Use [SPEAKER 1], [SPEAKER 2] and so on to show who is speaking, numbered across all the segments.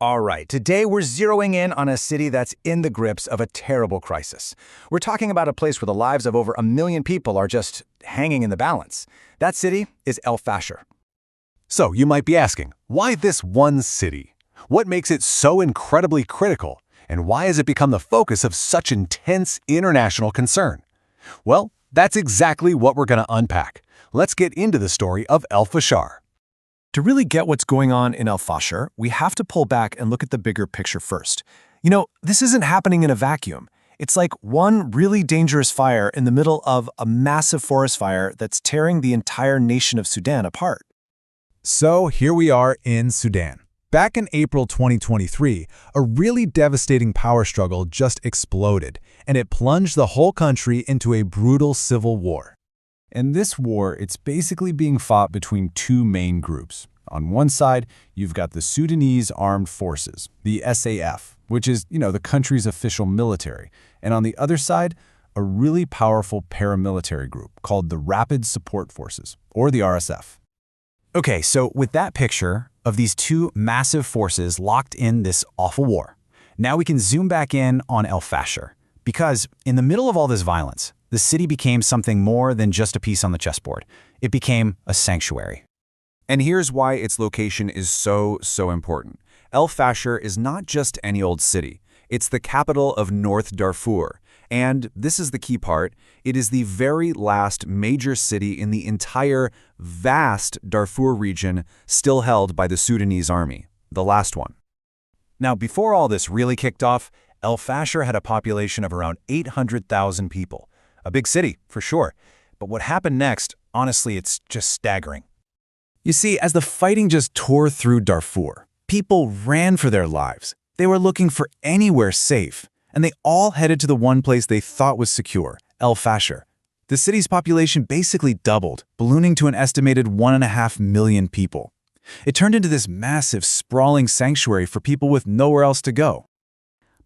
[SPEAKER 1] All right, today we're zeroing in on a city that's in the grips of a terrible crisis. We're talking about a place where the lives of over 1 million people are just hanging in the balance. That city is El Fasher.
[SPEAKER 2] So you might be asking, why this one city? What makes it so incredibly critical? And why has it become the focus of such intense international concern? Well, that's exactly what we're going to unpack. Let's get into the story of El Fasher.
[SPEAKER 3] To really get what's going on in El Fasher, we have to pull back and look at the bigger picture first. You know, this isn't happening in a vacuum. It's like one really dangerous fire in the middle of a massive forest fire that's tearing the entire nation of Sudan apart.
[SPEAKER 4] So here we are in Sudan. Back in April 2023, a really devastating power struggle just exploded, and it plunged the whole country into a brutal civil war. In this war, it's basically being fought between two main groups. On one side, you've got the Sudanese Armed Forces, the SAF, which is, the country's official military. And on the other side, a really powerful paramilitary group called the Rapid Support Forces, or the RSF.
[SPEAKER 1] Okay, so with that picture of these two massive forces locked in this awful war, now we can zoom back in on El Fasher. Because in the middle of all this violence, the city became something more than just a piece on the chessboard. It became a sanctuary.
[SPEAKER 5] And here's why its location is so important. El Fasher is not just any old city. It's the capital of North Darfur. And this is the key part. It is the very last major city in the entire vast Darfur region still held by the Sudanese army. The last one.
[SPEAKER 1] Now, before all this really kicked off, El Fasher had a population of around 800,000 people. A big city, for sure. But what happened next, honestly, it's just staggering.
[SPEAKER 3] You see, as the fighting just tore through Darfur, people ran for their lives. They were looking for anywhere safe, and they all headed to the one place they thought was secure, El Fasher. The city's population basically doubled, ballooning to an estimated 1.5 million people. It turned into this massive, sprawling sanctuary for people with nowhere else to go.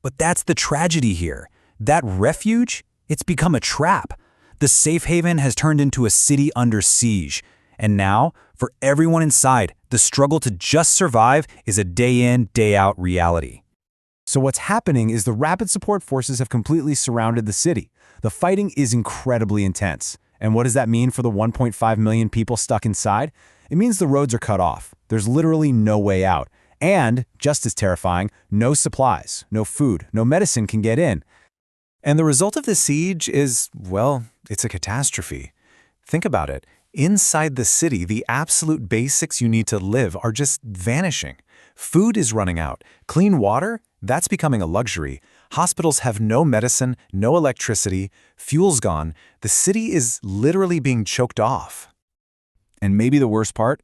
[SPEAKER 1] But that's the tragedy here. That refuge? It's become a trap. The safe haven has turned into a city under siege. And now, for everyone inside, the struggle to just survive is a day-in, day-out reality.
[SPEAKER 3] So what's happening is the Rapid Support Forces have completely surrounded the city. The fighting is incredibly intense. And what does that mean for the 1.5 million people stuck inside? It means the roads are cut off. There's literally no way out. And, just as terrifying, no supplies, no food, no medicine can get in. And the result of the siege is, well, it's a catastrophe. Think about it. Inside the city, the absolute basics you need to live are just vanishing. Food is running out. Clean water? That's becoming a luxury. Hospitals have no medicine, no electricity, fuel's gone. The city is literally being choked off. And maybe the worst part?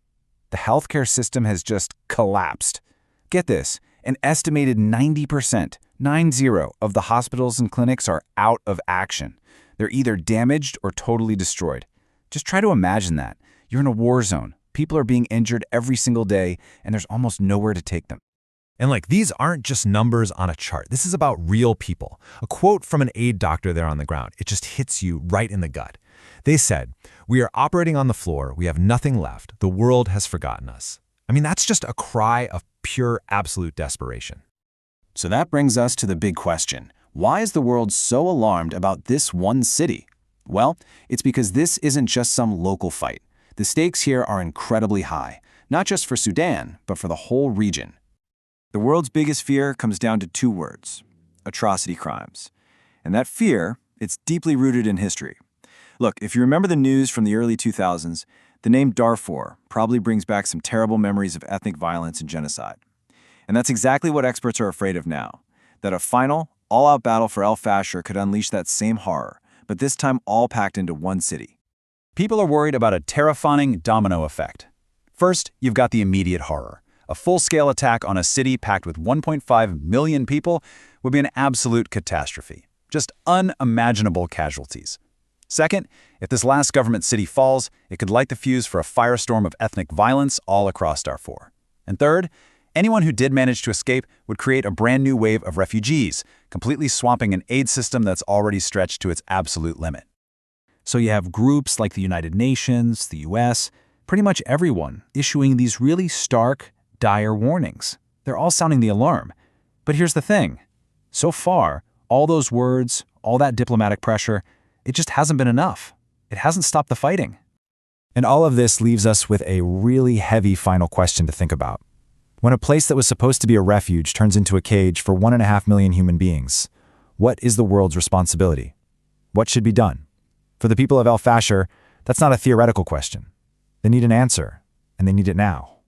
[SPEAKER 3] The healthcare system has just collapsed. Get this, an estimated 90%, 90, of the hospitals and clinics are out of action. They're either damaged or totally destroyed. Just try to imagine that. You're in a war zone. People are being injured every single day, and there's almost nowhere to take them.
[SPEAKER 4] And these aren't just numbers on a chart. This is about real people. A quote from an aide doctor there on the ground. It just hits you right in the gut. They said, "We are operating on the floor. We have nothing left. The world has forgotten us." I mean, that's just a cry of pure, absolute desperation.
[SPEAKER 3] So that brings us to the big question. Why is the world so alarmed about this one city? Well, it's because this isn't just some local fight. The stakes here are incredibly high, not just for Sudan, but for the whole region. The world's biggest fear comes down to two words: atrocity crimes. And that fear, it's deeply rooted in history. Look, if you remember the news from the early 2000s, the name Darfur probably brings back some terrible memories of ethnic violence and genocide. And that's exactly what experts are afraid of now, that a final, all-out battle for El Fasher could unleash that same horror, but this time all packed into one city.
[SPEAKER 1] People are worried about a terrifying domino effect. First, you've got the immediate horror. A full-scale attack on a city packed with 1.5 million people would be an absolute catastrophe. Just unimaginable casualties. Second, if this last government city falls, it could light the fuse for a firestorm of ethnic violence all across Darfur. And third, anyone who did manage to escape would create a brand new wave of refugees, completely swamping an aid system that's already stretched to its absolute limit. So you have groups like the United Nations, the US, pretty much everyone issuing these really stark, dire warnings. They're all sounding the alarm. But here's the thing. So far, all those words, all that diplomatic pressure, it just hasn't been enough. It hasn't stopped the fighting.
[SPEAKER 3] And all of this leaves us with a really heavy final question to think about. When a place that was supposed to be a refuge turns into a cage for 1.5 million human beings, what is the world's responsibility? What should be done? For the people of El Fasher, that's not a theoretical question. They need an answer, and they need it now.